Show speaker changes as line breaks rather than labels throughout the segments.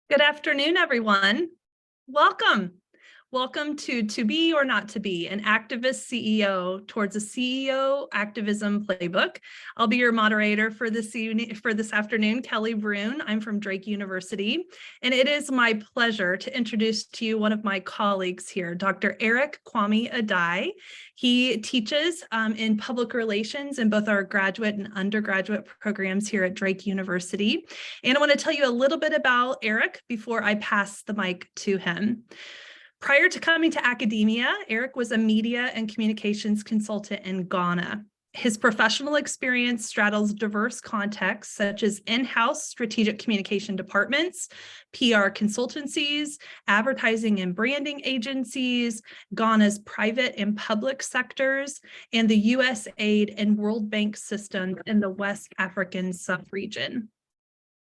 Good afternoon, everyone. Welcome. Welcome to Be or Not to Be, an activist CEO towards a CEO activism playbook. I'll be your moderator for this afternoon, Kelly Brune. I'm from Drake University, and it is my pleasure to introduce to you one of my colleagues here, Dr. Eric Kwame Adai. He teaches in public relations in both our graduate and undergraduate programs here at Drake University. And I want to tell you a little bit about Eric before I pass the mic to him. Prior to coming to academia, Eric was a media and communications consultant in Ghana. His professional experience straddles diverse contexts such as in-house strategic communication departments, PR consultancies, advertising and branding agencies, Ghana's private and public sectors, and the USAID and World Bank systems in the West African sub-region.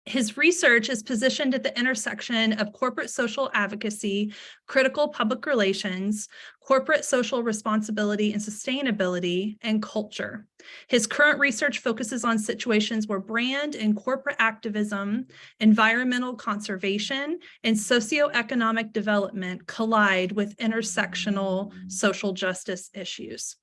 His research is positioned at the intersection of corporate social advocacy, critical public relations, corporate social responsibility and sustainability, and culture. His current research focuses on situations where brand and corporate activism, environmental conservation, and socioeconomic development collide with intersectional social justice issues.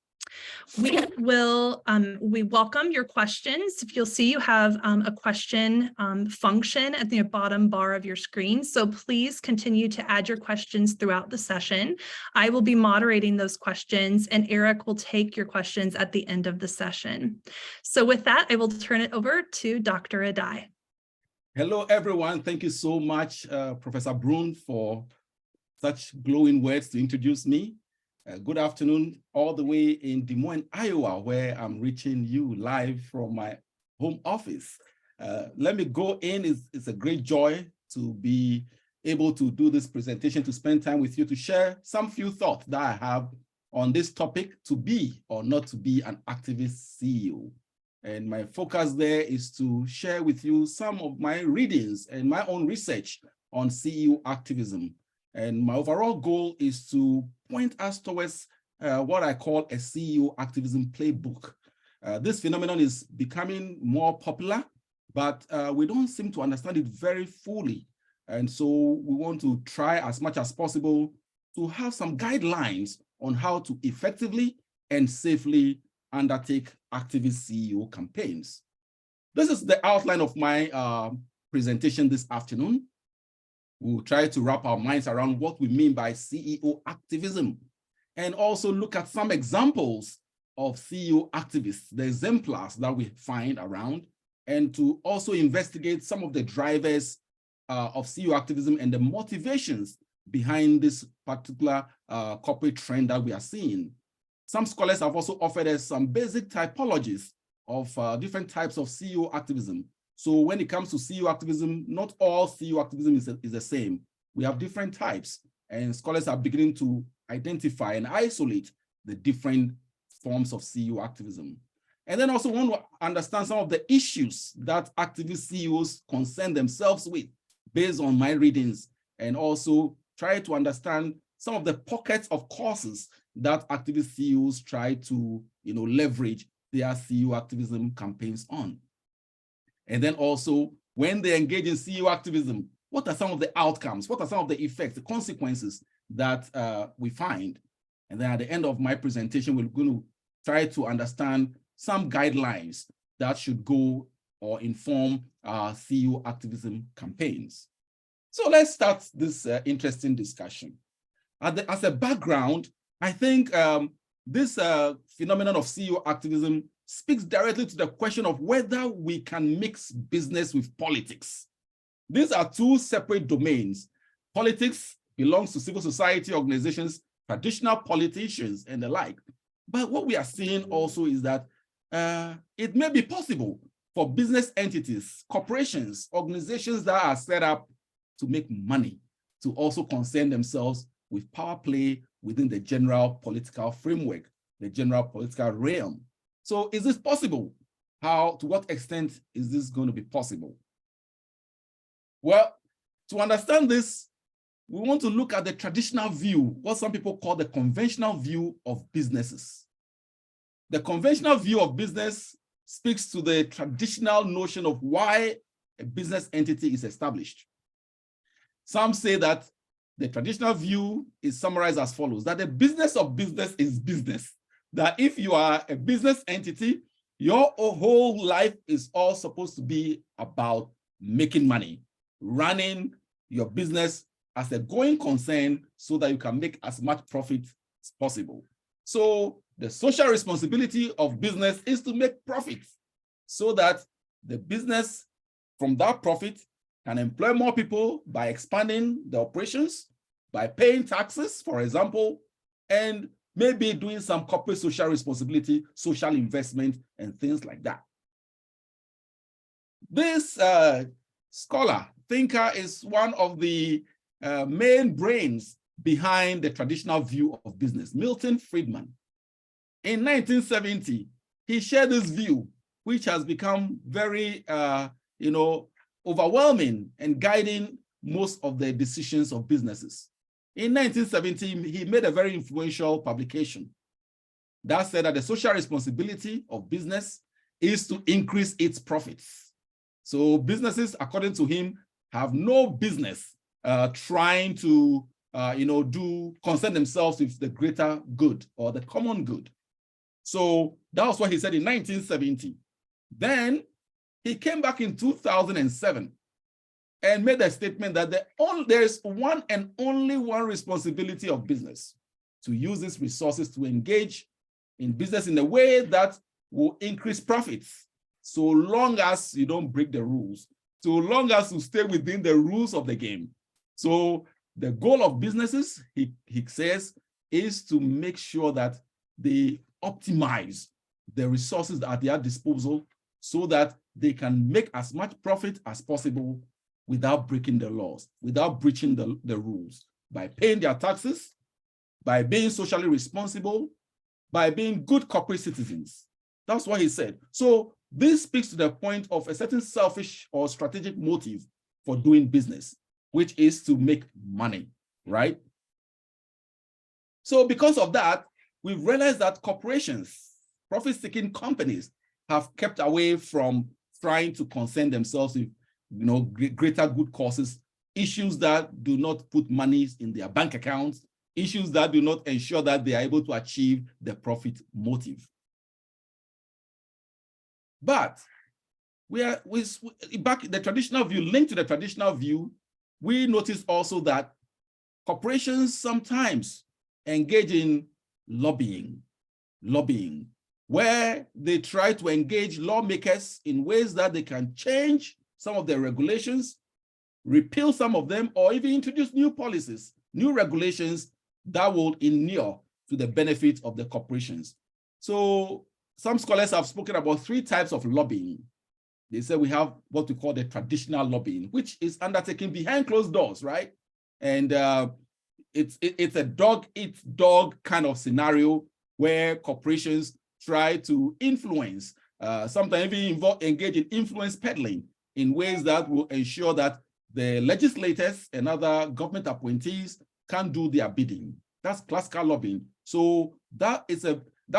We welcome your questions. If you'll see, you have a question function at the bottom bar of your screen. So please continue to add your questions throughout the session. I will be moderating those questions, and Eric will take your questions at the end of the session. So with that, I will turn it over to Dr. Adai.
Hello, everyone. Thank you so much, Professor Brune, for such glowing words to introduce me. Good afternoon, all the way in Des Moines, Iowa, where I'm reaching you live from my home office. Let me go in. It's a great joy to be able to do this presentation, to spend time with you, to share some few thoughts that I have on this topic, to be or not to be an activist CEO. And my focus there is to share with you some of my readings and my own research on CEO activism. And my overall goal is to point us towards what I call a CEO activism playbook. This phenomenon is becoming more popular, but we don't seem to understand it very fully. And so we want to try as much as possible to have some guidelines on how to effectively and safely undertake activist CEO campaigns. This is the outline of my presentation this afternoon. We'll try to wrap our minds around what we mean by CEO activism, and also look at some examples of CEO activists, the exemplars that we find around, and to also investigate some of the drivers of CEO activism and the motivations behind this particular corporate trend that we are seeing. Some scholars have also offered us some basic typologies of different types of CEO activism. So when it comes to CEO activism, not all CEO activism is the same. We have different types, and scholars are beginning to identify and isolate the different forms of CEO activism. And then also want to understand some of the issues that activist CEOs concern themselves with based on my readings, and also try to understand some of the pockets of causes that activist CEOs try to leverage their CEO activism campaigns on. And then also, when they engage in CEO activism, what are some of the outcomes? What are some of the effects, the consequences that we find? And then at the end of my presentation, we're going to try to understand some guidelines that should go or inform our CEO activism campaigns. So let's start this interesting discussion. As a background, I think this phenomenon of CEO activism speaks directly to the question of whether we can mix business with politics. These are two separate domains. Politics belongs to civil society organizations, traditional politicians, and the like. But what we are seeing also is that it may be possible for business entities, corporations, organizations that are set up to make money to also concern themselves with power play within the general political framework, the general political realm. So is this possible? To what extent is this going to be possible? Well, to understand this, we want to look at the traditional view, what some people call the conventional view of businesses. The conventional view of business speaks to the traditional notion of why a business entity is established. Some say that the traditional view is summarized as follows, that the business of business is business. That if you are a business entity, your whole life is all supposed to be about making money, running your business as a going concern so that you can make as much profit as possible. So the social responsibility of business is to make profits so that the business from that profit can employ more people by expanding the operations, by paying taxes, for example, and maybe doing some corporate social responsibility, social investment, and things like that. This scholar, thinker, is one of the main brains behind the traditional view of business, Milton Friedman. In 1970, he shared this view, which has become very, overwhelming and guiding most of the decisions of businesses. In 1970, he made a very influential publication that said that the social responsibility of business is to increase its profits. So businesses, according to him, have no business trying to concern themselves with the greater good or the common good. So that was what he said in 1970. Then he came back in 2007 and made a statement that there is one and only one responsibility of business: to use its resources to engage in business in a way that will increase profits, so long as you don't break the rules, so long as you stay within the rules of the game. So the goal of businesses, he says, is to make sure that they optimize the resources at their disposal so that they can make as much profit as possible without breaking the laws, without breaching the rules, by paying their taxes, by being socially responsible, by being good corporate citizens. That's what he said. So this speaks to the point of a certain selfish or strategic motive for doing business, which is to make money, right? So because of that, we've realized that corporations, profit-seeking companies, have kept away from trying to concern themselves with greater good causes, issues that do not put money in their bank accounts, issues that do not ensure that they are able to achieve the profit motive. But back in the traditional view, linked to the traditional view, we notice also that corporations sometimes engage in lobbying, where they try to engage lawmakers in ways that they can change some of their regulations, repeal some of them, or even introduce new policies, new regulations that will inure to the benefit of the corporations. So some scholars have spoken about 3 types of lobbying. They say we have what we call the traditional lobbying, which is undertaken behind closed doors, right? And it's a dog-eat-dog kind of scenario where corporations try to influence, sometimes even engage in influence peddling in ways that will ensure that the legislators and other government appointees can do their bidding. That's classical lobbying. So that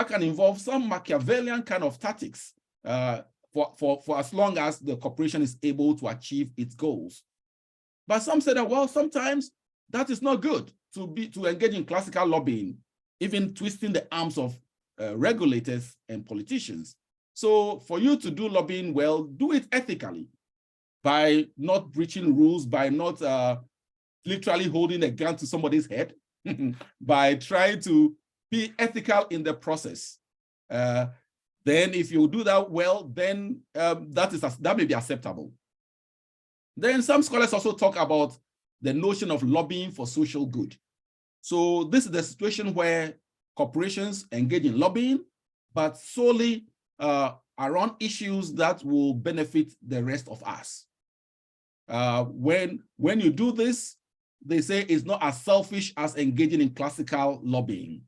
can involve some Machiavellian kind of tactics for as long as the corporation is able to achieve its goals. But some say that, well, sometimes that is not good to engage in classical lobbying, even twisting the arms of regulators and politicians. So for you to do lobbying well, do it ethically, by not breaching rules, by not literally holding a gun to somebody's head, by trying to be ethical in the process. Then if you do that well, then that may be acceptable. Then some scholars also talk about the notion of lobbying for social good. So this is the situation where corporations engage in lobbying, but solely around issues that will benefit the rest of us. When you do this, they say it's not as selfish as engaging in classical lobbying.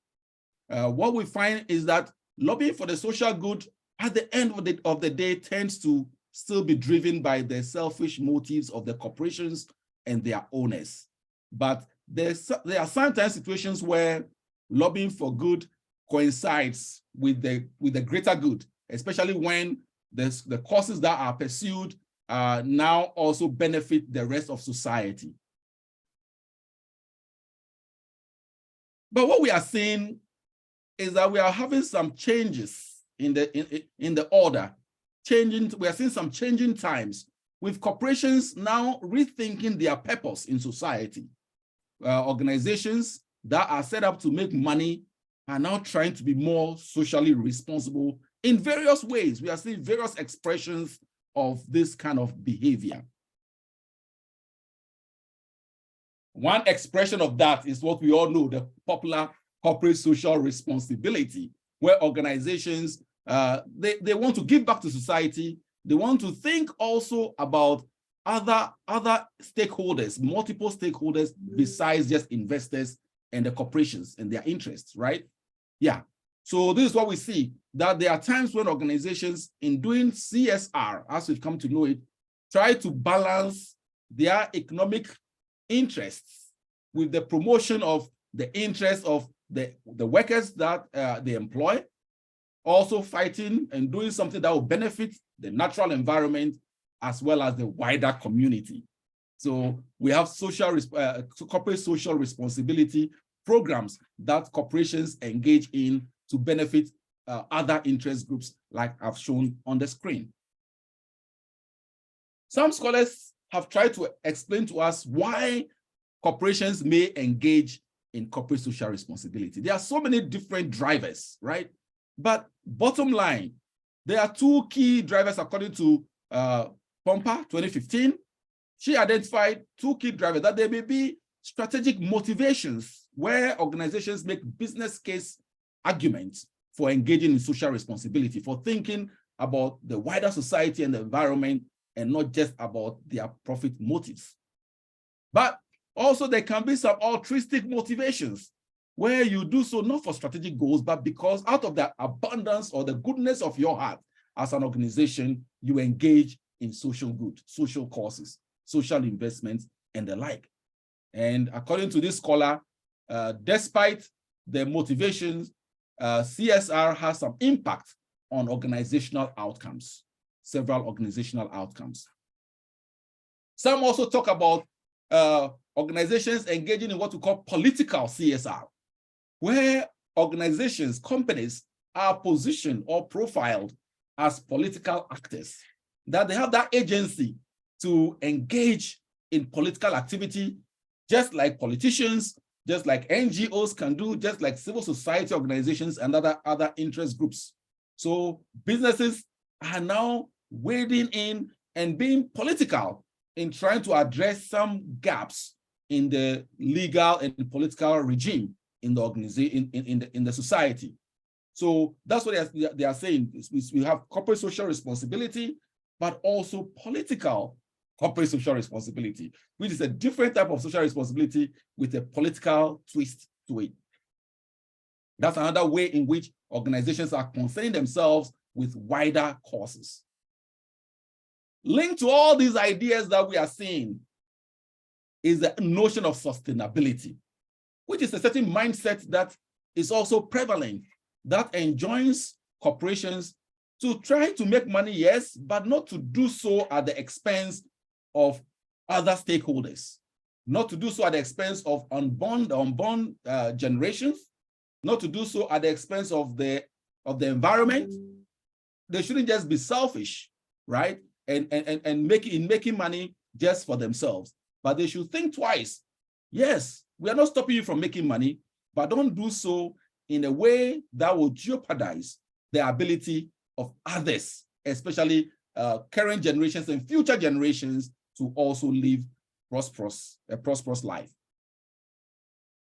What we find is that lobbying for the social good at the end of the day tends to still be driven by the selfish motives of the corporations and their owners. But there are sometimes situations where lobbying for good coincides with the greater good, especially when the causes that are pursued now also benefit the rest of society. But what we are seeing is that we are having some changes in the order. We are seeing some changing times with corporations now rethinking their purpose in society. Organizations that are set up to make money are now trying to be more socially responsible in various ways. We are seeing various expressions of this kind of behavior. One expression of that is what we all know, the popular corporate social responsibility, where organizations, they want to give back to society. They want to think also about other stakeholders, multiple stakeholders besides just investors and the corporations and their interests, right? Yeah. So this is what we see, that there are times when organizations in doing CSR, as we've come to know it, try to balance their economic interests with the promotion of the interests of the workers that they employ, also fighting and doing something that will benefit the natural environment as well as the wider community. So we have corporate social responsibility programs that corporations engage in to benefit other interest groups, like I've shown on the screen. Some scholars have tried to explain to us why corporations may engage in corporate social responsibility. There are so many different drivers, right? But bottom line, there are two key drivers according to Pompa 2015. She identified two key drivers, that there may be strategic motivations where organizations make business case arguments for engaging in social responsibility, for thinking about the wider society and the environment and not just about their profit motives. But also there can be some altruistic motivations where you do so not for strategic goals, but because out of the abundance or the goodness of your heart as an organization, you engage in social good, social causes, social investments, and the like. And according to this scholar, despite the motivations, CSR has some impact on organizational outcomes, several organizational outcomes. Some also talk about organizations engaging in what we call political CSR, where organizations, companies are positioned or profiled as political actors, that they have that agency to engage in political activity, just like politicians, just like NGOs can do, just like civil society organizations and other interest groups. So businesses are now wading in and being political in trying to address some gaps in the legal and political regime in the organization, in the society. So that's what they are saying. We have corporate social responsibility, but also political corporate social responsibility, which is a different type of social responsibility with a political twist to it. That's another way in which organizations are concerning themselves with wider causes. Linked to all these ideas that we are seeing is the notion of sustainability, which is a certain mindset that is also prevalent, that enjoins corporations to try to make money, yes, but not to do so at the expense of other stakeholders, not to do so at the expense of unborn generations, not to do so at the expense of the environment. They shouldn't just be selfish, right? And making money just for themselves, but they should think twice. Yes, we are not stopping you from making money, but don't do so in a way that will jeopardize the ability of others, especially current generations and future generations, to also live a prosperous life.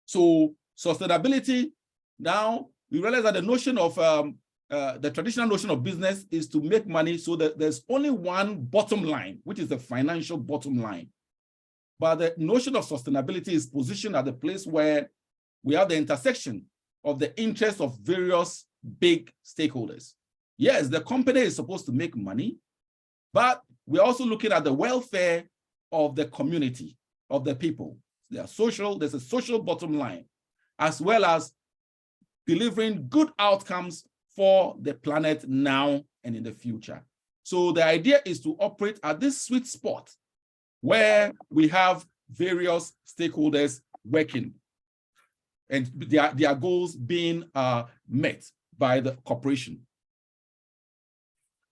So sustainability, now we realize that the notion of the traditional notion of business is to make money so that there's only one bottom line, which is the financial bottom line. But the notion of sustainability is positioned at the place where we have the intersection of the interests of various big stakeholders. Yes, the company is supposed to make money, but we're also looking at the welfare of the community, of the people. There's a social bottom line, as well as delivering good outcomes for the planet now and in the future. So the idea is to operate at this sweet spot where we have various stakeholders working. and their goals being met by the corporation.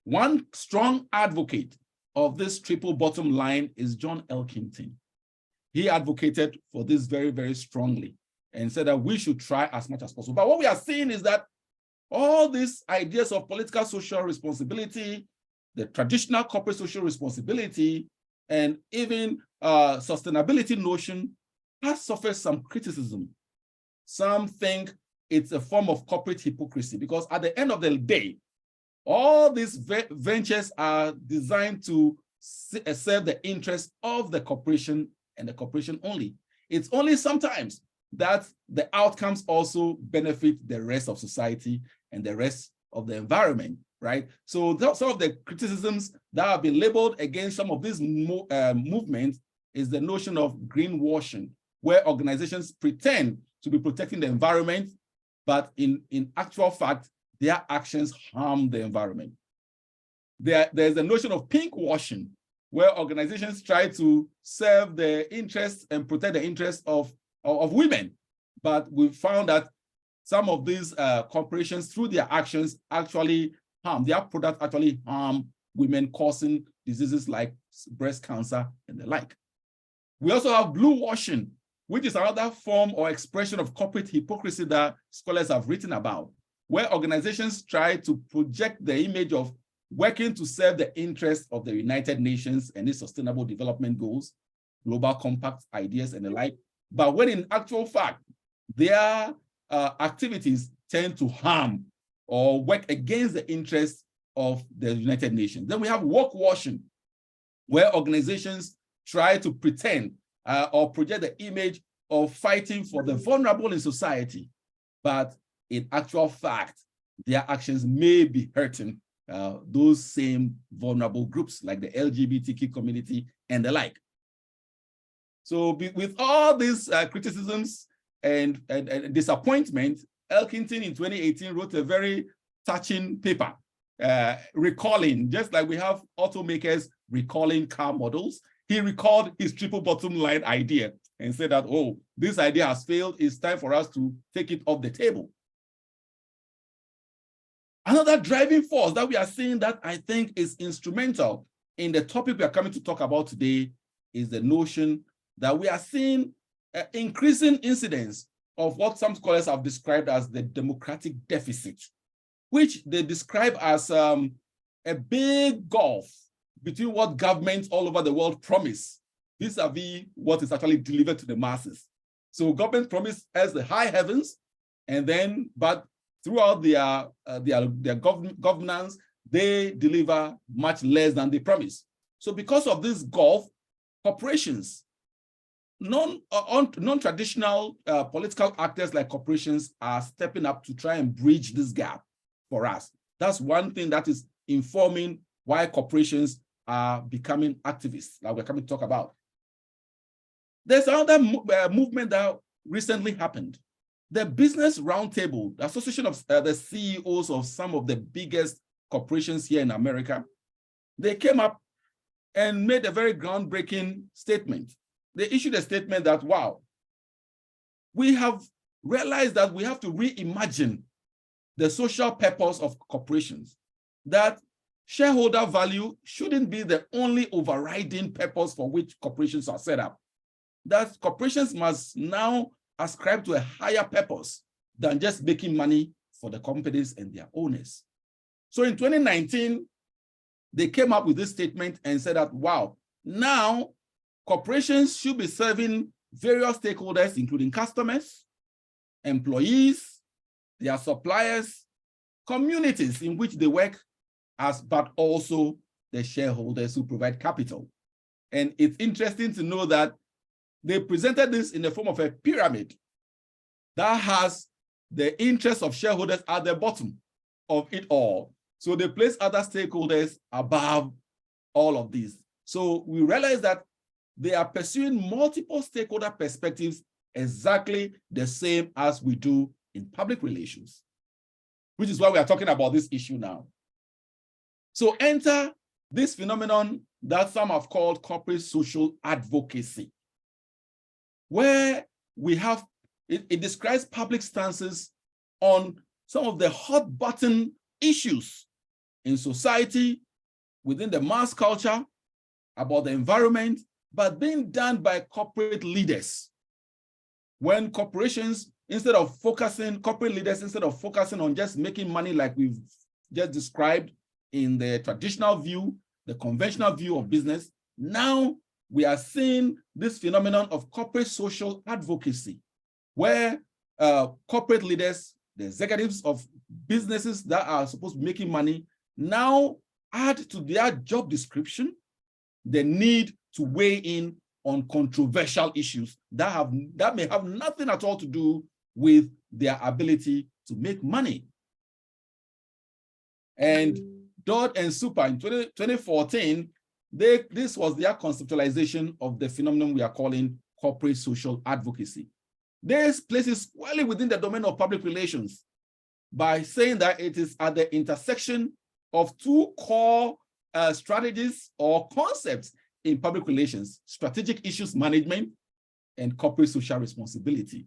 One strong advocate of this triple bottom line is John Elkington. He advocated for this very, very strongly and said that we should try as much as possible. But what we are seeing is that all these ideas of political social responsibility, the traditional corporate social responsibility, and even sustainability notion has suffered some criticism. Some think it's a form of corporate hypocrisy because at the end of the day, all these ventures are designed to serve the interests of the corporation and the corporation only. It's only sometimes that the outcomes also benefit the rest of society and the rest of the environment, right? So some of the criticisms that have been labeled against some of these movements is the notion of greenwashing, where organizations pretend to be protecting the environment, but in actual fact, their actions harm the environment. There's a notion of pinkwashing, where organizations try to serve the interests and protect the interests of women. But we found that some of these corporations, through their actions, actually their products actually harm women, causing diseases like breast cancer and the like. We also have blue washing, which is another form or expression of corporate hypocrisy that scholars have written about, where organizations try to project the image of working to serve the interests of the United Nations and its sustainable development goals, global compact ideas and the like. But when in actual fact, their activities tend to harm or work against the interests of the United Nations. Then we have work washing, where organizations try to pretend or project the image of fighting for the vulnerable in society. But in actual fact, their actions may be hurting those same vulnerable groups like the LGBTQ community and the like. So with all these criticisms and disappointment, Elkington in 2018 wrote a very touching paper recalling, just like we have automakers recalling car models, he recalled his triple bottom line idea and said that, oh, this idea has failed. It's time for us to take it off the table. Another driving force that we are seeing that I think is instrumental in the topic we are coming to talk about today is the notion that we are seeing increasing incidence of what some scholars have described as the democratic deficit, which they describe as a big gulf between what governments all over the world promise vis-a-vis what is actually delivered to the masses. So government promise us the high heavens, and then, but throughout their governance, they deliver much less than they promise. So because of this gulf, corporations, non-traditional political actors like corporations are stepping up to try and bridge this gap for us. That's one thing that is informing why corporations are becoming activists, like we're coming to talk about. There's another movement that recently happened. The Business Roundtable, the association of the CEOs of some of the biggest corporations here in America, they came up and made a very groundbreaking statement. They issued a statement that, wow, we have realized that we have to reimagine the social purpose of corporations, that shareholder value shouldn't be the only overriding purpose for which corporations are set up, that corporations must now ascribe to a higher purpose than just making money for the companies and their owners. So in 2019, they came up with this statement and said that, wow, now corporations should be serving various stakeholders, including customers, employees, their suppliers, communities in which they work, but also the shareholders who provide capital. And it's interesting to know that they presented this in the form of a pyramid that has the interests of shareholders at the bottom of it all. So they place other stakeholders above all of these. So we realize that they are pursuing multiple stakeholder perspectives exactly the same as we do in public relations, which is why we are talking about this issue now. So enter this phenomenon that some have called corporate social advocacy, where we have It describes public stances on some of the hot button issues in society, within the mass culture, about the environment, but being done by corporate leaders. When corporations, corporate leaders, instead of focusing on just making money like we've just described in the traditional view, the conventional view of business, now we are seeing this phenomenon of corporate social advocacy, where corporate leaders, the executives of businesses that are supposed to be making money, now add to their job description the need to weigh in on controversial issues that may have nothing at all to do with their ability to make money. And Dodd and Super in 2014, this was their conceptualization of the phenomenon we are calling corporate social advocacy. This places squarely within the domain of public relations by saying that it is at the intersection of two core strategies or concepts in public relations: strategic issues management and corporate social responsibility.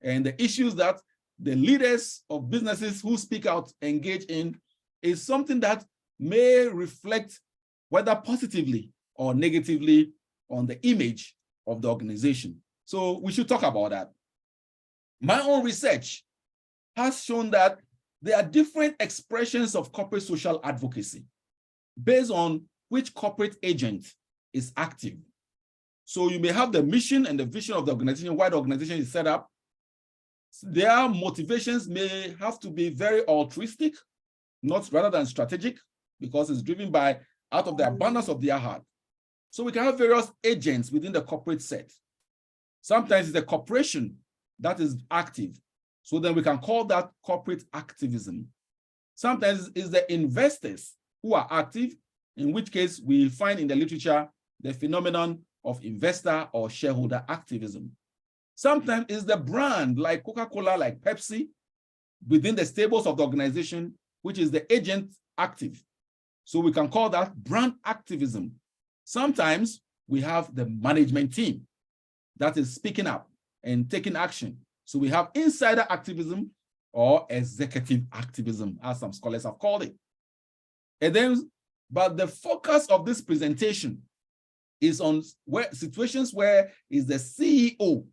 And the issues that the leaders of businesses who speak out engage in is something that may reflect whether positively or negatively on the image of the organization. So we should talk about that. My own research has shown that there are different expressions of corporate social advocacy based on which corporate agent is active. So you may have the mission and the vision of the organization, why the organization is set up. Their motivations may have to be very altruistic, not rather than strategic, because it's driven by out of the abundance of their heart. So we can have various agents within the corporate set. Sometimes it's a corporation that is active. So then we can call that corporate activism. Sometimes it's the investors who are active, in which case we find in the literature the phenomenon of investor or shareholder activism. Sometimes it's the brand like Coca-Cola, like Pepsi, within the stables of the organization, which is the agent active. So we can call that brand activism. Sometimes we have the management team that is speaking up and taking action. So we have insider activism or executive activism, as some scholars have called it. And then, but the focus of this presentation is on situations where is the CEO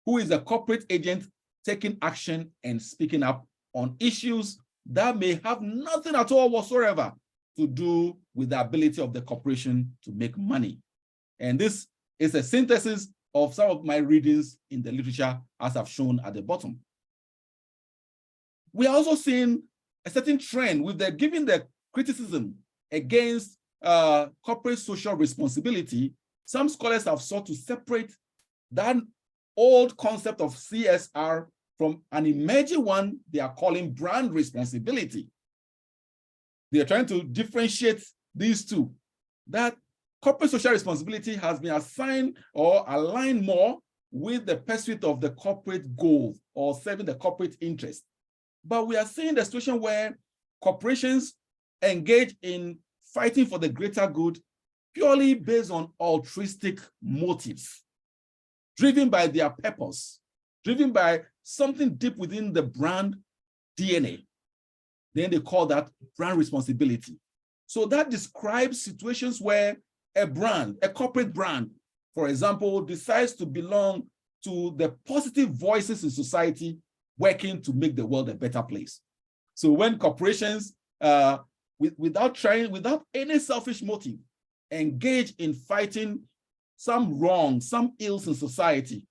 who is a corporate agent taking action and speaking up on issues that may have nothing at all whatsoever to do with the ability of the corporation to make money. And this is a synthesis of some of my readings in the literature, as I've shown at the bottom. We are also seeing a certain trend with giving the criticism against corporate social responsibility. Some scholars have sought to separate that old concept of CSR from an emerging one they are calling brand responsibility. They are trying to differentiate these two, that corporate social responsibility has been assigned or aligned more with the pursuit of the corporate goal or serving the corporate interest. But we are seeing the situation where corporations engage in fighting for the greater good purely based on altruistic motives, driven by their purpose, driven by something deep within the brand DNA. Then they call that brand responsibility. So that describes situations where a brand, a corporate brand, for example, decides to belong to the positive voices in society working to make the world a better place. So when corporations, without any selfish motive, engage in fighting some wrongs, some ills in society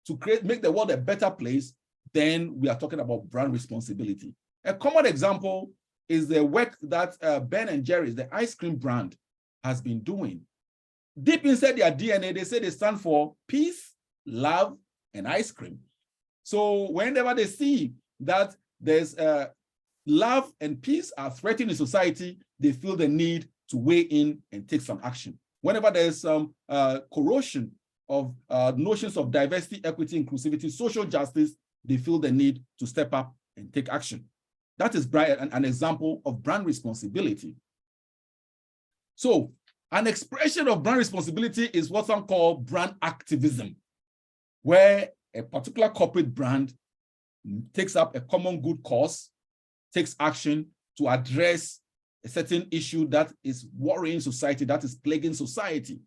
to make the world a better place, then we are talking about brand responsibility. A common example is the work that Ben & Jerry's, the ice cream brand, has been doing. Deep inside their DNA, they say they stand for peace, love, and ice cream. So whenever they see that there's love and peace are threatened in society, they feel the need to weigh in and take some action. Whenever there's some corrosion of notions of diversity, equity, inclusivity, social justice, they feel the need to step up and take action. That is an example of brand responsibility. So an expression of brand responsibility is what some call brand activism, where a particular corporate brand takes up a common good cause, takes action to address a certain issue that is worrying society, that is plaguing society.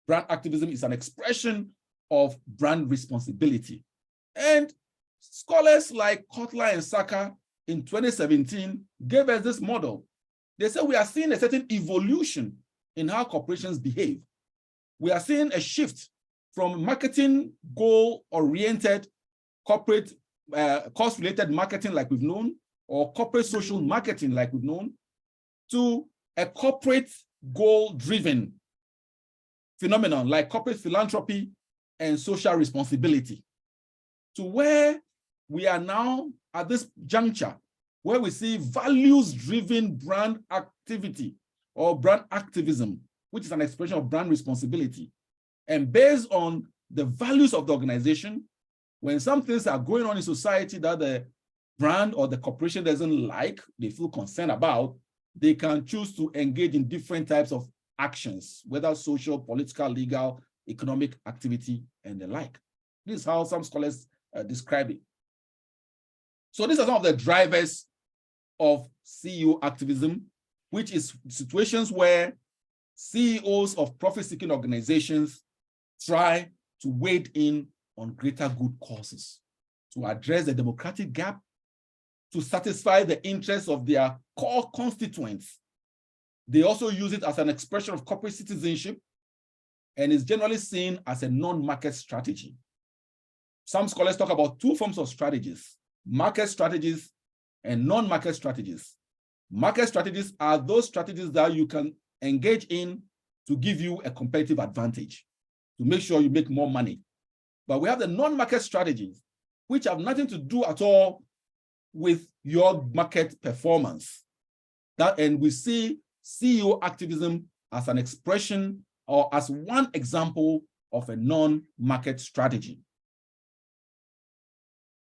Brand activism is an expression of brand responsibility. And scholars like Kotler and Saka in 2017 gave us this model. They said we are seeing a certain evolution in how corporations behave. We are seeing a shift from marketing goal-oriented corporate cost-related marketing like we've known, or corporate social marketing like we've known, to a corporate goal-driven phenomenon like corporate philanthropy and social responsibility, to where we are now at this juncture where we see values-driven brand activity or brand activism, which is an expression of brand responsibility. And based on the values of the organization, when some things are going on in society that the brand or the corporation doesn't like, they feel concerned about, they can choose to engage in different types of actions, whether social, political, legal, economic activity, and the like. This is how some scholars describe it. So these are some of the drivers of CEO activism, which is situations where CEOs of profit-seeking organizations try to wade in on greater good causes, to address the democratic gap, to satisfy the interests of their core constituents. They also use it as an expression of corporate citizenship and is generally seen as a non-market strategy. Some scholars talk about two forms of strategies: market strategies and non-market strategies. Market strategies are those strategies that you can engage in to give you a competitive advantage, to make sure you make more money. But we have the non-market strategies, which have nothing to do at all with your market performance. And we see CEO activism as an expression or as one example of a non-market strategy.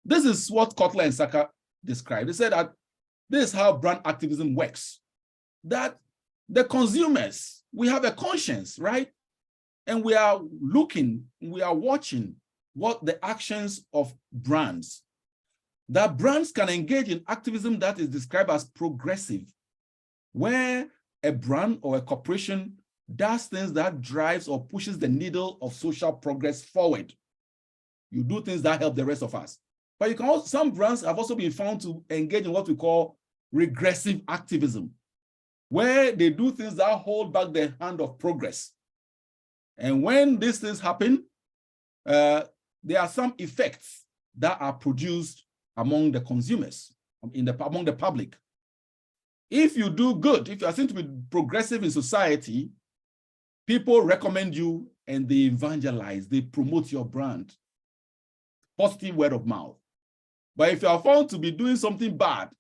This is what Kotler and Saka described. They said that this is how brand activism works. That the consumers, we have a conscience, right? And we are looking, we are watching what the actions of brands, that brands can engage in activism that is described as progressive, where a brand or a corporation does things that drives or pushes the needle of social progress forward. You do things that help the rest of us. But you can also, some brands have also been found to engage in what we call regressive activism, where they do things that hold back the hand of progress. And when these things happen, there are some effects that are produced among the consumers, among the public. If you do good, if you are seen to be progressive in society, people recommend you and they evangelize, they promote your brand. Positive word of mouth. But if you are found to be doing something bad,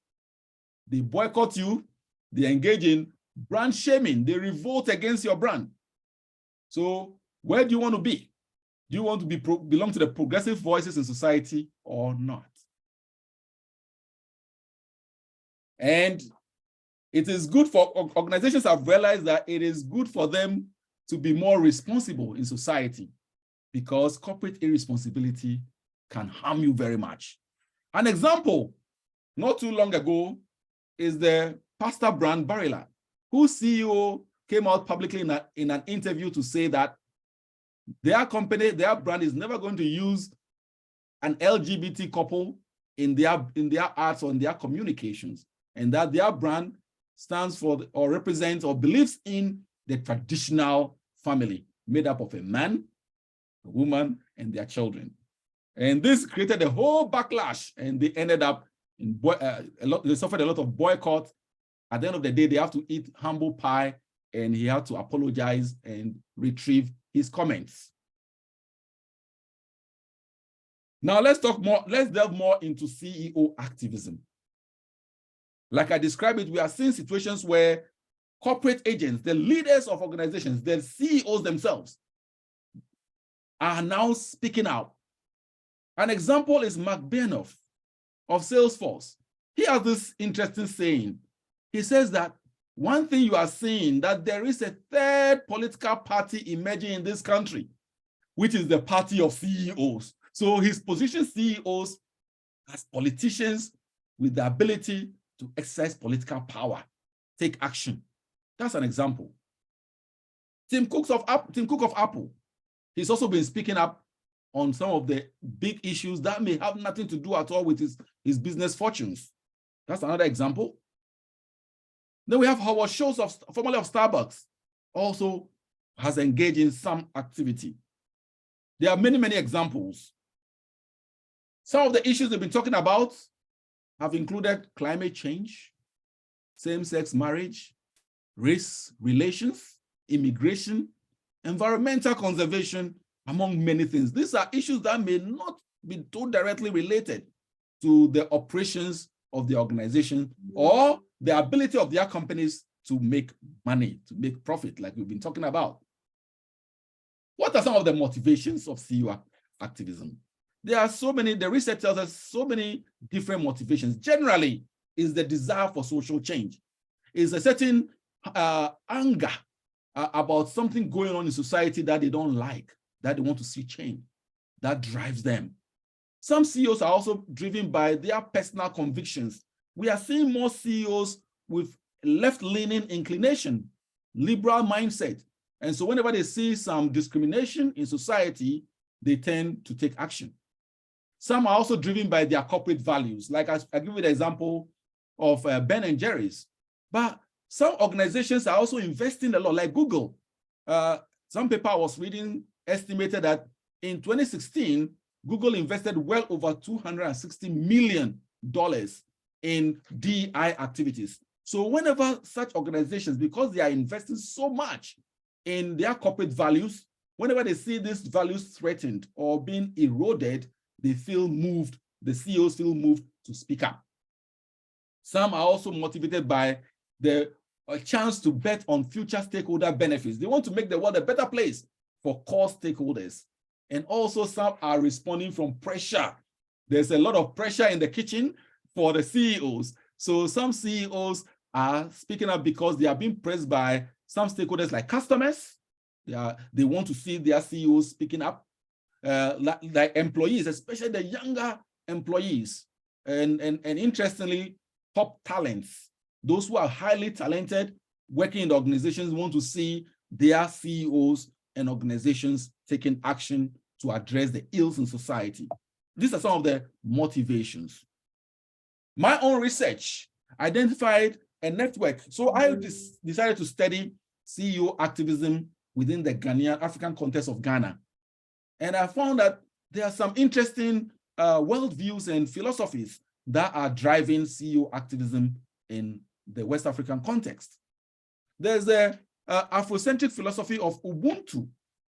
they boycott you, they engage in brand shaming, they revolt against your brand. So where do you want to be? Do you want to belong to the progressive voices in society or not? And it is good for organizations have realized that it is good for them to be more responsible in society, because corporate irresponsibility can harm you very much. An example, not too long ago, is the pasta brand Barilla, whose CEO came out publicly in an interview to say that their company, their brand is never going to use an LGBT couple in their arts or in their communications, and that their brand stands for or represents or believes in the traditional family made up of a man, a woman, and their children. And this created a whole backlash, and they ended up in they suffered a lot of boycott. At the end of the day, they have to eat humble pie, and he had to apologize and retrieve his comments. Now let's delve more into CEO activism. Like I described it, we are seeing situations where corporate agents, the leaders of organizations, the CEOs themselves, are now speaking out. An example is Mark Benioff of Salesforce. He has this interesting saying. He says that one thing you are seeing, that there is a third political party emerging in this country, which is the party of CEOs. So he's positioned CEOs as politicians with the ability to exercise political power, take action. That's an example. Tim Cook of Apple, he's also been speaking up on some of the big issues that may have nothing to do at all with his business fortunes. That's another example. Then we have Howard Schultz, formerly of Starbucks, also has engaged in some activity. There are many, many examples. Some of the issues we've been talking about have included climate change, same-sex marriage, race relations, immigration, environmental conservation, among many things. These are issues that may not be too directly related to the operations of the organization or the ability of their companies to make money, to make profit, like we've been talking about. What are some of the motivations of CEO activism? There are so many, the research tells us so many different motivations. Generally, is the desire for social change. Is a certain anger about something going on in society that they don't like, that they want to see change, that drives them. Some CEOs are also driven by their personal convictions. We are seeing more CEOs with left-leaning inclination, liberal mindset. And so whenever they see some discrimination in society, they tend to take action. Some are also driven by their corporate values. Like I give you the example of Ben & Jerry's. But some organizations are also investing a lot, like Google. Some paper I was reading estimated that in 2016, Google invested well over $260 million in DEI activities. So whenever such organizations, because they are investing so much in their corporate values, whenever they see these values threatened or being eroded, they feel moved, the CEOs feel moved to speak up. Some are also motivated by the chance to bet on future stakeholder benefits. They want to make the world a better place for core stakeholders. And also some are responding from pressure. There's a lot of pressure in the kitchen for the CEOs. So some CEOs are speaking up because they are being pressed by some stakeholders like customers. They want to see their CEOs speaking up. Like employees, especially the younger employees. And interestingly, top talents, those who are highly talented, working in the organizations, want to see their CEOs and organizations taking action to address the ills in society. These are some of the motivations. My own research identified a network. So I decided to study CEO activism within the Ghanaian African context of Ghana. And I found that there are some interesting worldviews and philosophies that are driving CEO activism in the West African context. There's the Afrocentric philosophy of Ubuntu,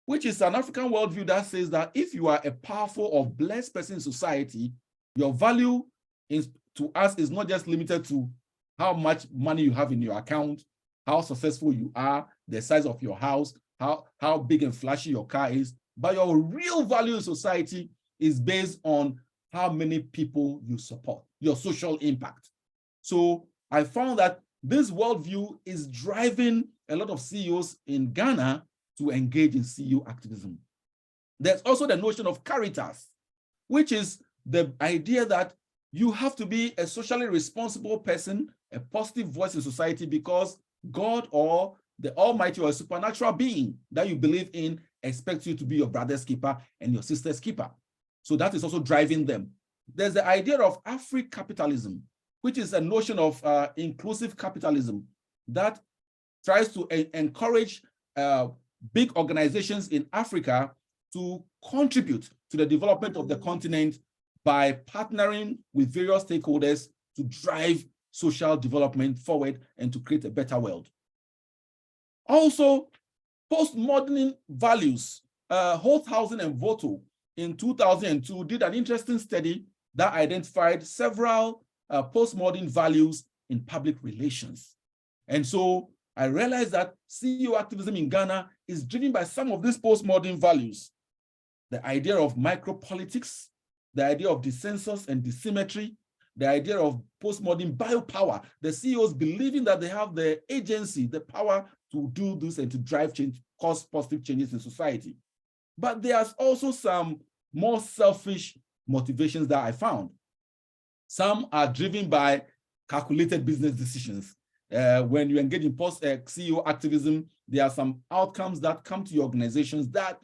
which is an African worldview that says that if you are a powerful or blessed person in society, your value to us is not just limited to how much money you have in your account, how successful you are, the size of your house, how big and flashy your car is, but your real value in society is based on how many people you support, your social impact. So I found that this worldview is driving a lot of CEOs in Ghana to engage in CEO activism. There's also the notion of caritas, which is the idea that you have to be a socially responsible person, a positive voice in society, because God or the Almighty or a supernatural being that you believe in expects you to be your brother's keeper and your sister's keeper. So that is also driving them. There's the idea of Afri-capitalism, which is a notion of inclusive capitalism that tries to encourage big organizations in Africa to contribute to the development of the continent by partnering with various stakeholders to drive social development forward and to create a better world. Also, postmodern values, Holthausen and Voto in 2002 did an interesting study that identified several postmodern values in public relations. And so I realized that CEO activism in Ghana is driven by some of these postmodern values. The idea of micropolitics, the idea of dissensus and dissymmetry, the idea of postmodern biopower, the CEOs believing that they have the agency, the power to do this and to drive change, cause positive changes in society. But there's also some more selfish motivations that I found. Some are driven by calculated business decisions. When you engage in CEO activism, there are some outcomes that come to your organizations that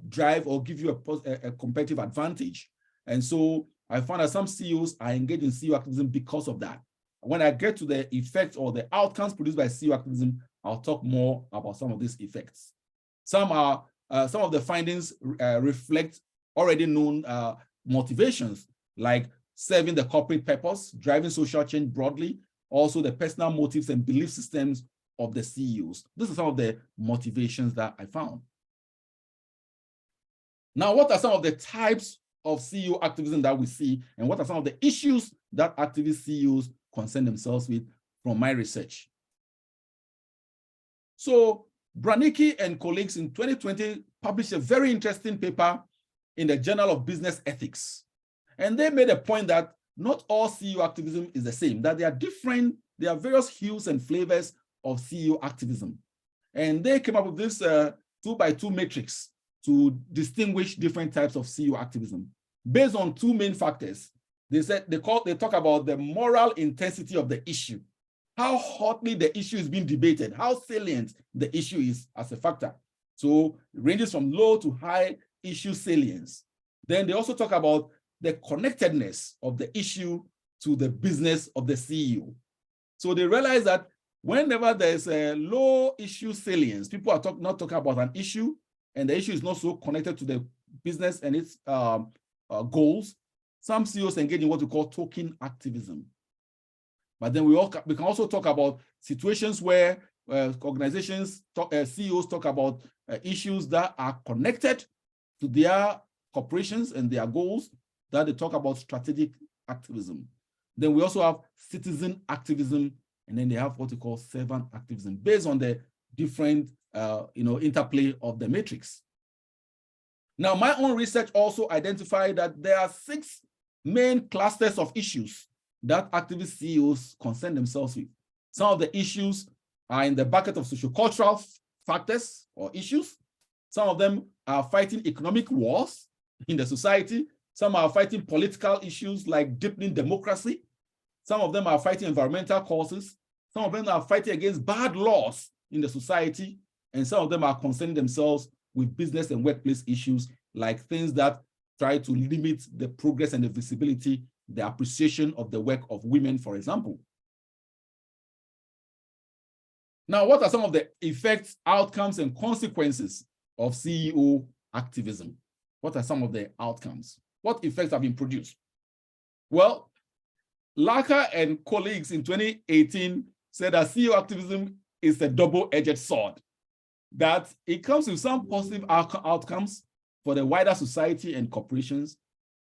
drive or give you a competitive advantage. And so I found that some CEOs are engaged in CEO activism because of that. When I get to the effects or the outcomes produced by CEO activism, I'll talk more about some of these effects. Some of the findings reflect already known motivations, like serving the corporate purpose, driving social change broadly, also the personal motives and belief systems of the CEOs. These are some of the motivations that I found. Now, what are some of the types of CEO activism that we see, and what are some of the issues that activist CEOs concern themselves with from my research? So Branicki and colleagues in 2020 published a very interesting paper in the Journal of Business Ethics. And they made a point that not all CEO activism is the same, that there are various hues and flavors of CEO activism. And they came up with this 2x2 matrix to distinguish different types of CEO activism based on two main factors. They talk about the moral intensity of the issue, how hotly the issue is being debated, how salient the issue is as a factor. So it ranges from low to high issue salience. Then they also talk about the connectedness of the issue to the business of the CEO. So they realize that whenever there's a low issue salience, people are not talking about an issue, and the issue is not so connected to the business and its goals, some CEOs engage in what we call token activism. But then we can also talk about situations where organizations, CEOs talk about issues that are connected to their corporations and their goals, that they talk about strategic activism. Then we also have citizen activism, and then they have what we call servant activism, based on the different interplay of the matrix. Now, my own research also identified that there are 6 main clusters of issues that activist CEOs concern themselves with. Some of the issues are in the bucket of sociocultural factors or issues. Some of them are fighting economic wars in the society. Some are fighting political issues like deepening democracy. Some of them are fighting environmental causes. Some of them are fighting against bad laws in the society. And some of them are concerning themselves with business and workplace issues, like things that try to limit the progress and the visibility, the appreciation of the work of women, for example. Now, what are some of the effects, outcomes, and consequences of CEO activism? What are some of the outcomes? What effects have been produced? Well, Larker and colleagues in 2018 said that CEO activism is a double-edged sword, that it comes with some positive outcomes for the wider society and corporations,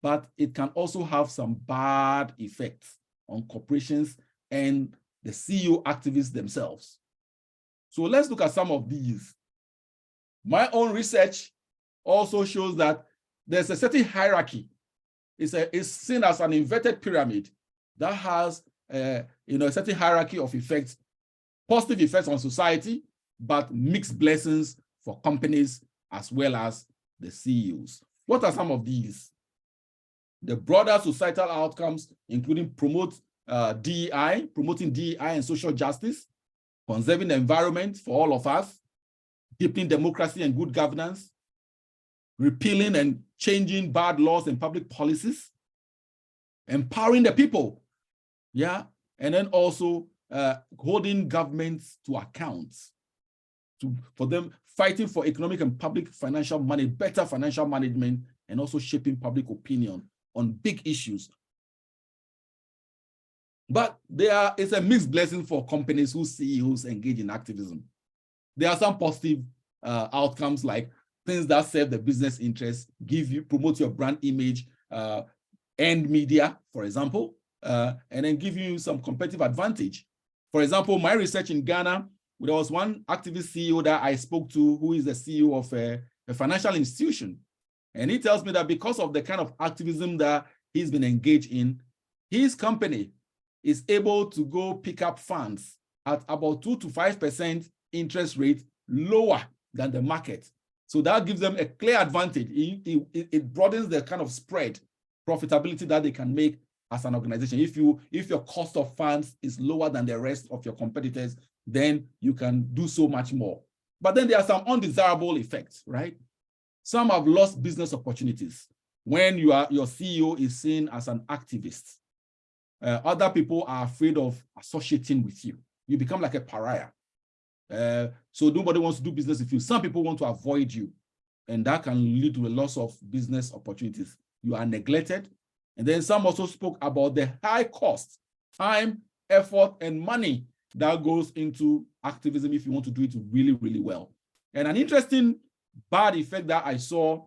but it can also have some bad effects on corporations and the CEO activists themselves. So let's look at some of these. My own research also shows that there's a certain hierarchy. It's seen as an inverted pyramid that has a certain hierarchy of effects, positive effects on society, but mixed blessings for companies as well as the CEOs. What are some of these? The broader societal outcomes, including promoting DEI and social justice, conserving the environment for all of us, deepening democracy and good governance, repealing and changing bad laws and public policies, empowering the people, and then also holding governments to account, for them fighting for economic and public financial money, better financial management, and also shaping public opinion on big issues. But it's a mixed blessing for companies whose CEOs engage in activism. There are some positive outcomes, like things that serve the business interests, promote your brand image, earned media, for example, and then give you some competitive advantage. For example, my research in Ghana, there was one activist CEO that I spoke to who is the CEO of a financial institution. And he tells me that because of the kind of activism that he's been engaged in, his company is able to go pick up funds at about 2 to 5% interest rate lower than the market. So that gives them a clear advantage. It broadens the kind of spread profitability that they can make as an organization. If your cost of funds is lower than the rest of your competitors, then you can do so much more. But then there are some undesirable effects, right? Some have lost business opportunities when your CEO is seen as an activist. Other people are afraid of associating with you. You become like a pariah. So nobody wants to do business with you. Some people want to avoid you, and that can lead to a loss of business opportunities. You are neglected. And then some also spoke about the high cost, time, effort, and money that goes into activism if you want to do it really, really well. And an interesting bad effect that I saw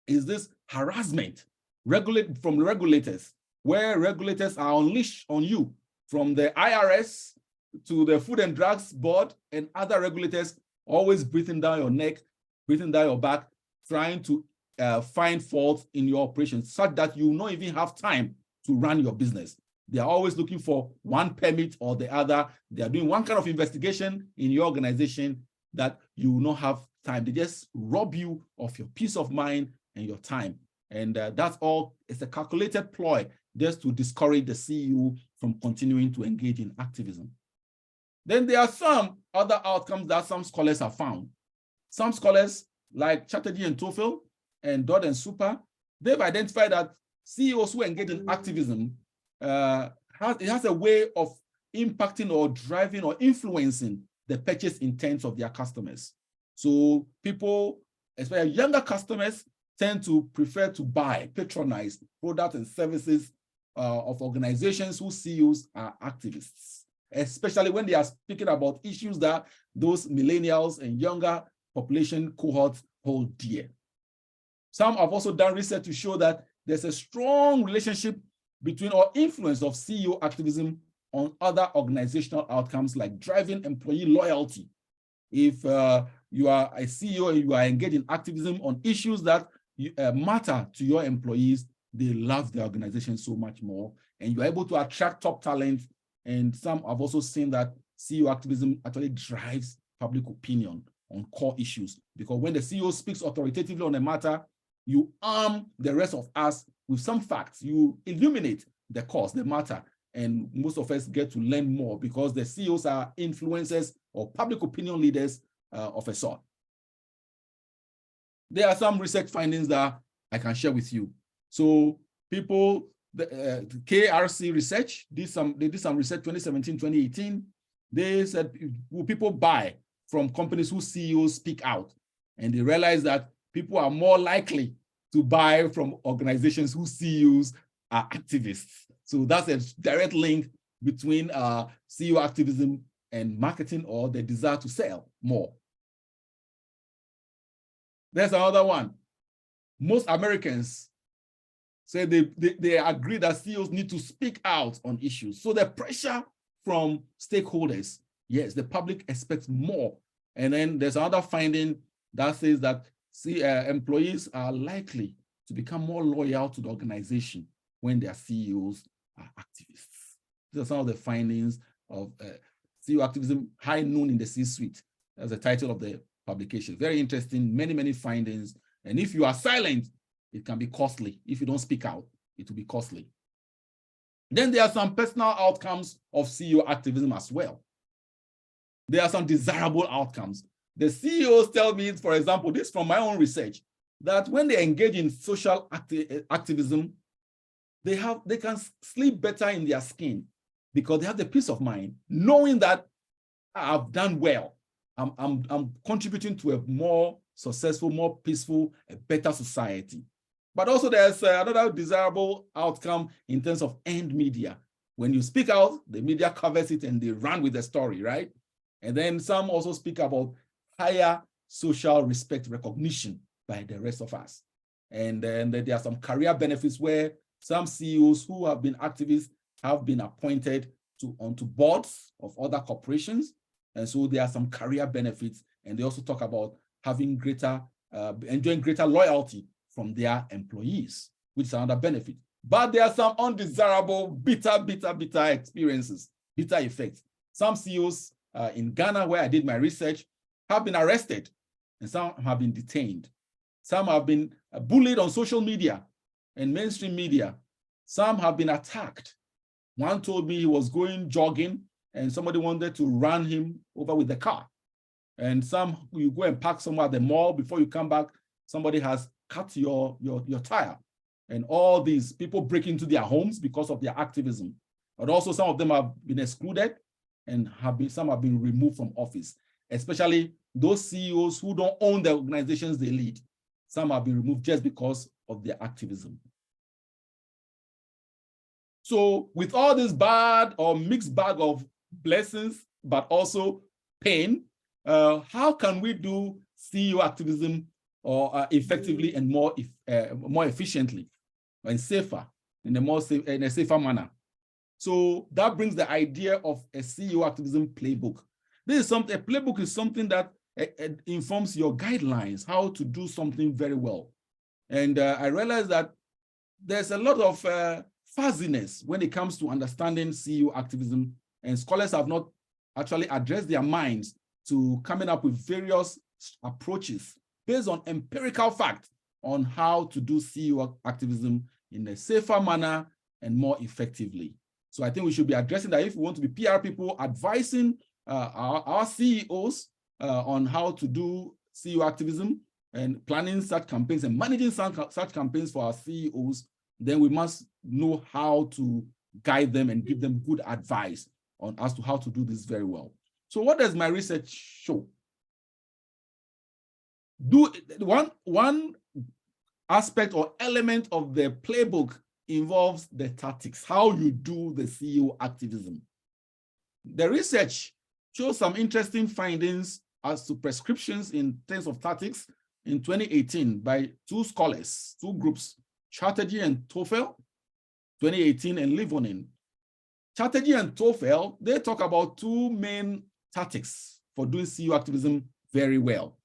is this harassment from regulators, where regulators are unleashed on you, from the IRS to the Food and Drugs Board and other regulators, always breathing down your neck, breathing down your back, trying to find fault in your operations, such that you not even have time to run your business. They are always looking for one permit or the other. They are doing one kind of investigation in your organization that you will not have time. They just rob you of your peace of mind and your time. And that's all. It's a calculated ploy just to discourage the CEO from continuing to engage in activism. Then there are some other outcomes that some scholars have found. Some scholars, like Chatterjee and Toffel and Dodd and Super, they've identified that CEOs who engage in activism, it has a way of impacting or driving or influencing the purchase intent of their customers. So people, especially younger customers, tend to prefer to patronize products and services of organizations whose CEOs are activists, especially when they are speaking about issues that those millennials and younger population cohorts hold dear. Some have also done research to show that there's a strong relationship between or influence of CEO activism on other organizational outcomes like driving employee loyalty. If you are a CEO and you are engaged in activism on issues that matter to your employees, they love the organization so much more, and you're able to attract top talent. And some have also seen that CEO activism actually drives public opinion on core issues, because when the CEO speaks authoritatively on a matter, you arm the rest of us with some facts. You illuminate the cause, the matter, and most of us get to learn more because the CEOs are influencers or public opinion leaders of a sort. There are some research findings that I can share with you. So people, the KRC research, they did some research 2017, 2018. They said, will people buy from companies whose CEOs speak out? And they realized that people are more likely to buy from organizations whose CEOs are activists. So that's a direct link between CEO activism and marketing, or the desire to sell more. There's another one. Most Americans say they agree that CEOs need to speak out on issues. So the pressure from stakeholders, yes, the public expects more. And then there's another finding that says that employees are likely to become more loyal to the organization when their CEOs are activists. These are some of the findings of CEO activism, high noon in the C-suite. That's the title of the publication. Very interesting, many, many findings. And if you are silent, it can be costly. If you don't speak out, it will be costly. Then there are some personal outcomes of CEO activism as well. There are some desirable outcomes. The CEOs tell me, for example, this from my own research, that when they engage in social activism, they can sleep better in their skin because they have the peace of mind, knowing that I've done well. I'm contributing to a more successful, more peaceful, a better society. But also there's another desirable outcome in terms of earned media. When you speak out, the media covers it and they run with the story, right? And then some also speak about higher social respect recognition by the rest of us. And then there are some career benefits where some CEOs who have been activists have been appointed onto boards of other corporations. And so there are some career benefits. And they also talk about having enjoying greater loyalty from their employees, which is another benefit. But there are some undesirable, bitter experiences, bitter effects. Some CEOs in Ghana, where I did my research, have been arrested. and some have been detained. Some have been bullied on social media and mainstream media. Some have been attacked. One told me he was going jogging and somebody wanted to run him over with the car. And some, you go and park somewhere at the mall, before you come back, somebody has cut your tire. And all these people break into their homes because of their activism. But also some of them have been excluded and some have been removed from office, especially those CEOs who don't own the organizations they lead. Some have been removed just because of their activism. So with all this bad or mixed bag of blessings, but also pain, how can we do CEO activism or effectively and more efficiently and safer, in a safer manner? So that brings the idea of a CEO activism playbook. A playbook is something that informs your guidelines, how to do something very well. And I realized that there's a lot of fuzziness when it comes to understanding CEO activism, and scholars have not actually addressed their minds to coming up with various approaches based on empirical fact on how to do CEO activism in a safer manner and more effectively. So I think we should be addressing that if we want to be PR people, advising our CEOs on how to do CEO activism and planning such campaigns and managing such campaigns for our CEOs, then we must know how to guide them and give them good advice on as to how to do this very well. So what does my research show? One aspect or element of the playbook involves the tactics, how you do the CEO activism. The research shows some interesting findings as to prescriptions in terms of tactics in 2018 by two scholars, two groups, Chatterjee and Toffel, 2018, and Livonen. Chatterjee and Toffel, they talk about two main tactics for doing CEO activism very well.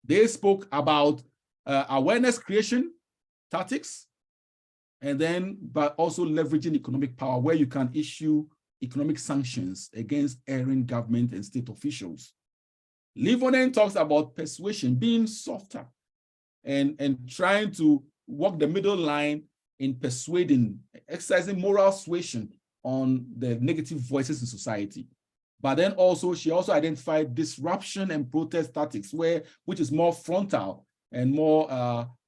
They spoke about awareness creation tactics, and then but also leveraging economic power, where you can issue economic sanctions against erring government and state officials. Livonen talks about persuasion, being softer and trying to walk the middle line in persuading, exercising moral suasion on the negative voices in society. But then also, she also identified disruption and protest tactics, which is more frontal and more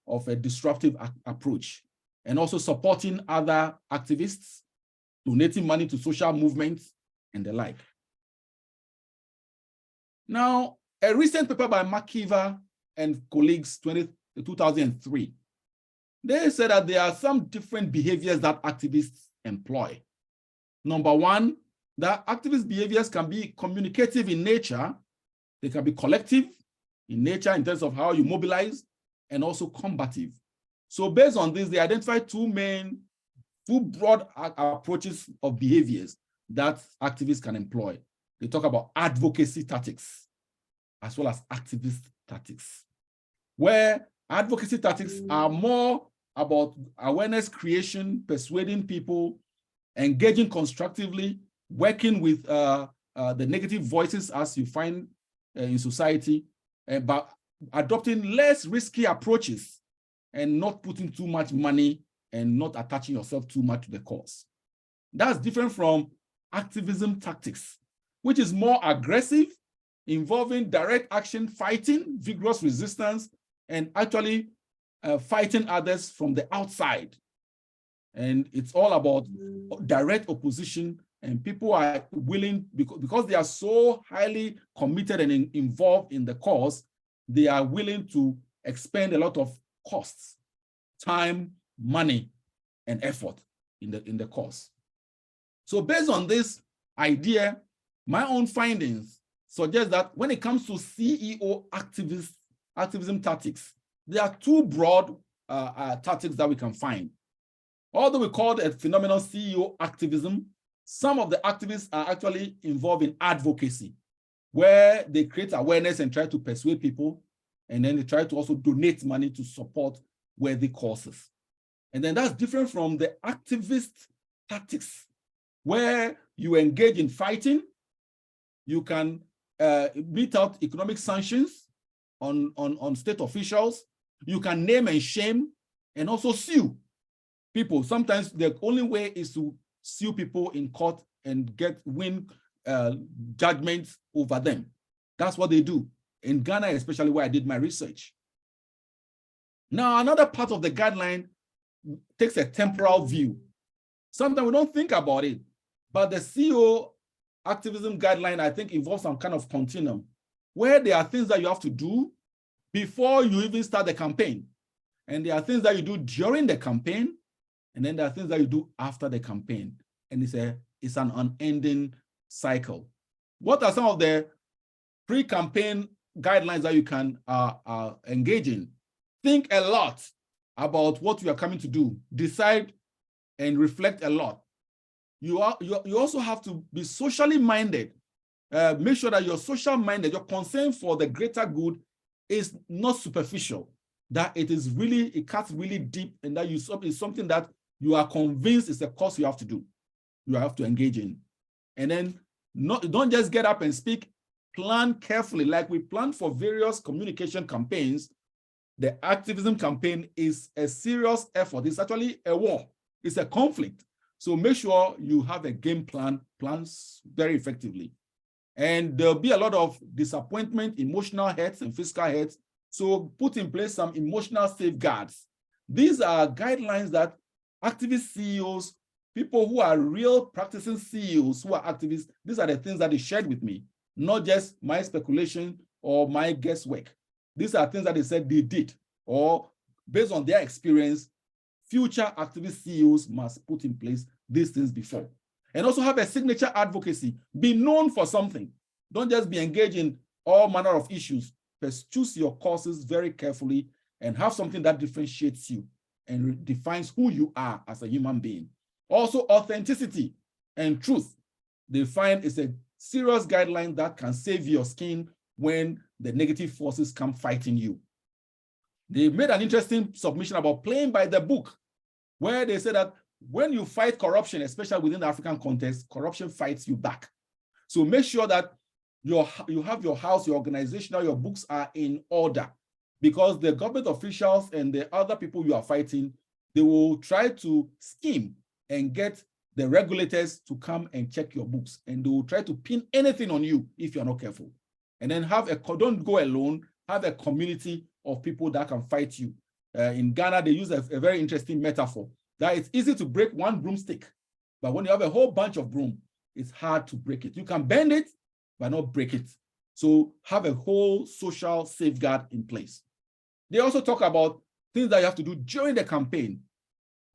of a disruptive approach, and also supporting other activists, donating money to social movements, and the like. Now, a recent paper by McKeever and colleagues, 2003, they said that there are some different behaviors that activists employ. Number one, that activist behaviors can be communicative in nature. They can be collective in nature in terms of how you mobilize, and also combative. So based on this, they identified two broad approaches of behaviors that activists can employ. They talk about advocacy tactics as well as activist tactics, where advocacy tactics are more about awareness creation, persuading people, engaging constructively, working with the negative voices as you find in society, but adopting less risky approaches and not putting too much money and not attaching yourself too much to the cause. That's different from activism tactics, which is more aggressive, involving direct action, fighting, vigorous resistance, and actually fighting others from the outside. And it's all about direct opposition, and people are willing, because they are so highly committed and involved in the cause, they are willing to expend a lot of costs, time, money, and effort in the cause. So based on this idea, my own findings suggest that when it comes to CEO activism tactics, there are two broad tactics that we can find. Although we call it phenomenal CEO activism, some of the activists are actually involved in advocacy, where they create awareness and try to persuade people, and then they try to also donate money to support worthy causes. And then that's different from the activist tactics, where you engage in fighting, you can mete out economic sanctions on state officials. You can name and shame and also sue people. Sometimes the only way is to sue people in court and win judgments over them. That's what they do. In Ghana, especially where I did my research. Now, another part of the guideline takes a temporal view. Sometimes we don't think about it, but the CEO activism guideline, I think, involves some kind of continuum where there are things that you have to do before you even start the campaign. And there are things that you do during the campaign, and then there are things that you do after the campaign. And it's an unending cycle. What are some of the pre-campaign guidelines that you can engage in? Think a lot about what you are coming to do. Decide and reflect a lot. You also have to be socially minded. Make sure that you're social minded, your concern for the greater good is not superficial, that it cuts really deep, and that it's something that you are convinced is a course you have to do, you have to engage in. And then don't just get up and speak, plan carefully. Like we plan for various communication campaigns, the activism campaign is a serious effort. It's actually a war. It's a conflict. So make sure you have a game plan, plans very effectively. And there'll be a lot of disappointment, emotional hurts, and physical hurts. So put in place some emotional safeguards. These are guidelines that activist CEOs, people who are real practicing CEOs who are activists, these are the things that they shared with me, not just my speculation or my guesswork. These are things that they said they did, or based on their experience, future activist CEOs must put in place these things before. And also have a signature advocacy. Be known for something. Don't just be engaged in all manner of issues. Just choose your courses very carefully and have something that differentiates you and defines who you are as a human being. Also, authenticity and truth. They find is a serious guideline that can save your skin when the negative forces come fighting you. They made an interesting submission about playing by the book, where they said that when you fight corruption, especially within the African context, corruption fights you back. So make sure that you have your house, your organization, your books are in order, because the government officials and the other people you are fighting, they will try to scheme and get the regulators to come and check your books, and they will try to pin anything on you if you're not careful. And then don't go alone, have a community of people that can fight you. In Ghana, they use a very interesting metaphor that it's easy to break one broomstick, but when you have a whole bunch of broom, it's hard to break it. You can bend it, but not break it. So have a whole social safeguard in place. They also talk about things that you have to do during the campaign.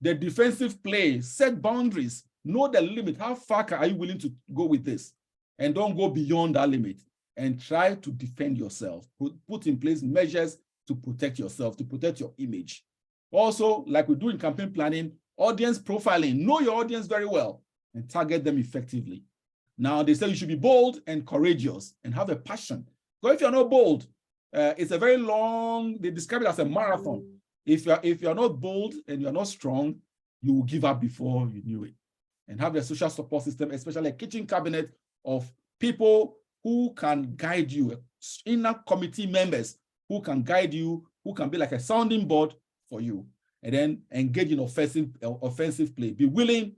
The defensive play, set boundaries, know the limit. How far are you willing to go with this? And don't go beyond that limit, and try to defend yourself. Put in place measures to protect yourself, to protect your image. Also, like we do in campaign planning, audience profiling. Know your audience very well and target them effectively. Now, they say you should be bold and courageous and have a passion. Because if you're not bold, it's a very long, they describe it as a marathon. If you're not bold and you're not strong, you will give up before you knew it. And have a social support system, especially a kitchen cabinet of people who can guide you, inner committee members who can guide you, who can be like a sounding board for you, and then engage in offensive play. Be willing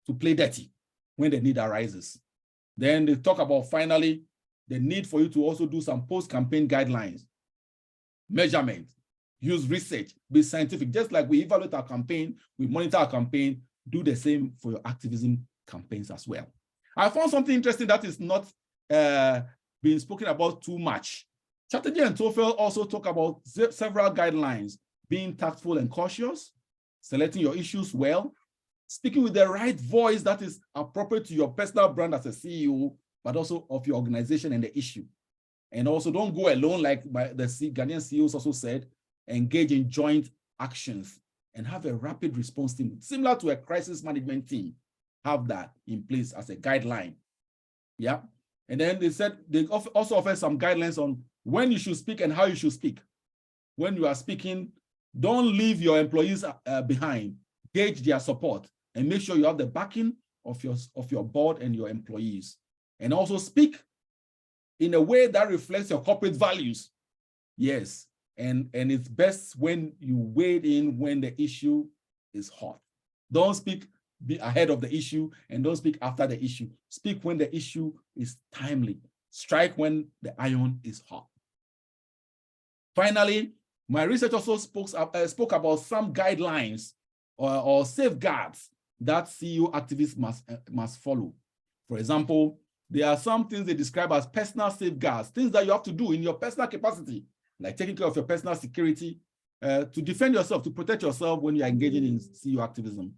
to play dirty when the need arises. Then they talk about, finally, the need for you to also do some post-campaign guidelines, measurement, use research, be scientific. Just like we evaluate our campaign, we monitor our campaign, do the same for your activism campaigns as well. I found something interesting that is not being spoken about too much. Chatterjee and Tofel also talk about several guidelines: being tactful and cautious, selecting your issues well, speaking with the right voice that is appropriate to your personal brand as a CEO, but also of your organization and the issue. And also don't go alone, like the Ghanaian CEOs also said, engage in joint actions and have a rapid response team, similar to a crisis management team. Have that in place as a guideline. Yeah. And then they said they also offer some guidelines on when you should speak and how you should speak. When you are speaking, don't leave your employees behind. Gauge their support and make sure you have the backing of your board and your employees. And also speak in a way that reflects your corporate values. Yes, and it's best when you wade in when the issue is hot. Don't speak be ahead of the issue and don't speak after the issue. Speak when the issue is timely. Strike when the iron is hot. Finally, my research also spoke about some guidelines or safeguards that CEO activists must follow. For example, there are some things they describe as personal safeguards, things that you have to do in your personal capacity, like taking care of your personal security, to defend yourself, to protect yourself when you're engaging in CEO activism.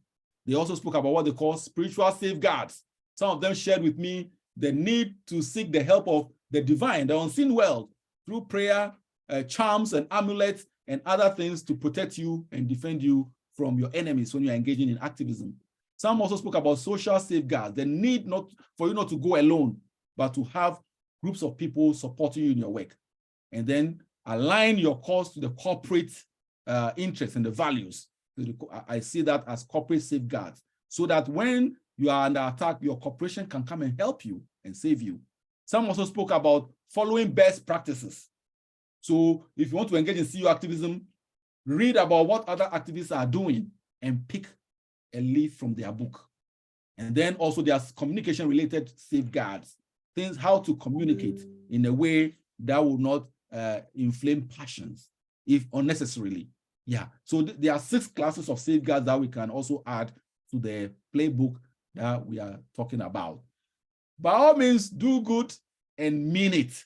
They also spoke about what they call spiritual safeguards. Some of them shared with me the need to seek the help of the divine, the unseen world, through prayer, charms and amulets and other things to protect you and defend you from your enemies when you're engaging in activism. Some also spoke about social safeguards, the need for you not to go alone, but to have groups of people supporting you in your work. And then align your cause to the corporate interests and the values. I see that as corporate safeguards, so that when you are under attack, your corporation can come and help you and save you. Some also spoke about following best practices. So if you want to engage in CEO activism, read about what other activists are doing and pick a leaf from their book. And then also there's communication-related safeguards, things how to communicate in a way that will not inflame passions, if unnecessarily. Yeah, so there are 6 classes of safeguards that we can also add to the playbook that we are talking about. By all means, do good and mean it.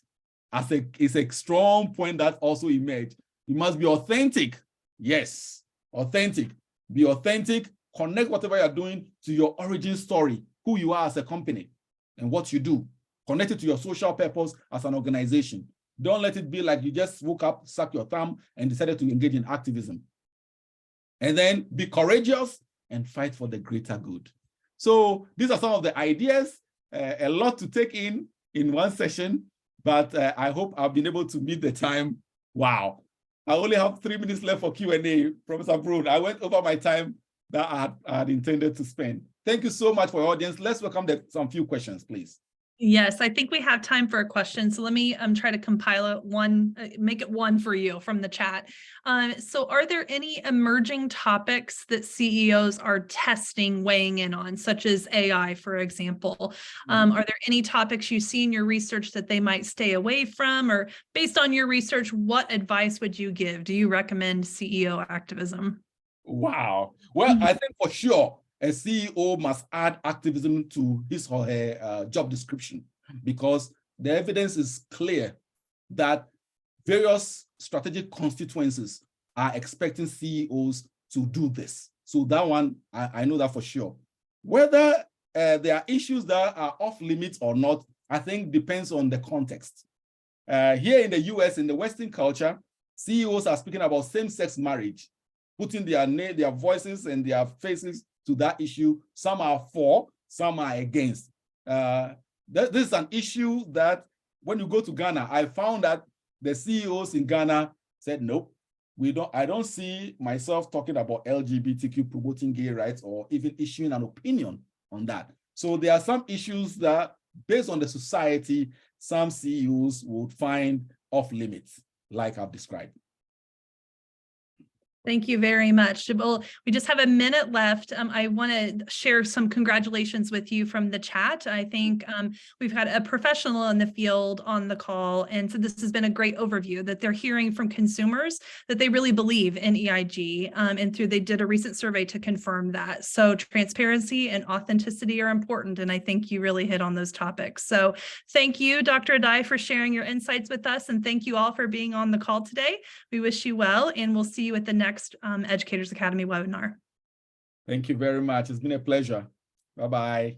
It's a strong point that also emerged. You must be authentic. Yes, authentic. Be authentic. Connect whatever you're doing to your origin story, who you are as a company and what you do. Connect it to your social purpose as an organization. Don't let it be like you just woke up, suck your thumb, and decided to engage in activism. And then be courageous and fight for the greater good. So these are some of the ideas, a lot to take in one session, but I hope I've been able to meet the time. Wow. I only have 3 minutes left for Q&A, Professor Broon. I went over my time that I had intended to spend. Thank you so much for your audience. Let's welcome some few questions, please.
Yes, I think we have time for a question. So let me try to compile make it one for you from the chat. So are there any emerging topics that CEOs are testing, weighing in on, such as AI, for example? Are there any topics you see in your research that they might stay away from? Or based on your research, what advice would you give? Do you recommend CEO activism?
Wow. Well, I think for sure, a CEO must add activism to his or her job description, because the evidence is clear that various strategic constituencies are expecting CEOs to do this. So that one, I know that for sure. Whether there are issues that are off limits or not, I think depends on the context. Here in the US, in the Western culture, CEOs are speaking about same-sex marriage, putting their voices and their faces to that issue. Some are for, some are against. This is an issue that when you go to Ghana, I found that the CEOs in Ghana said, nope, I don't see myself talking about LGBTQ, promoting gay rights, or even issuing an opinion on that. So there are some issues that, based on the society, some CEOs would find off limits, like I've described.
Thank you very much. Well, we just have a minute left. I want to share some congratulations with you from the chat. I think we've had a professional in the field on the call, and so this has been a great overview that they're hearing from consumers that they really believe in EIG, and they did a recent survey to confirm that. So transparency and authenticity are important, and I think you really hit on those topics. So thank you, Dr. Addae, for sharing your insights with us, and thank you all for being on the call today. We wish you well, and we'll see you at the next Educators Academy webinar.
Thank you very much. It's been a pleasure. Bye-bye.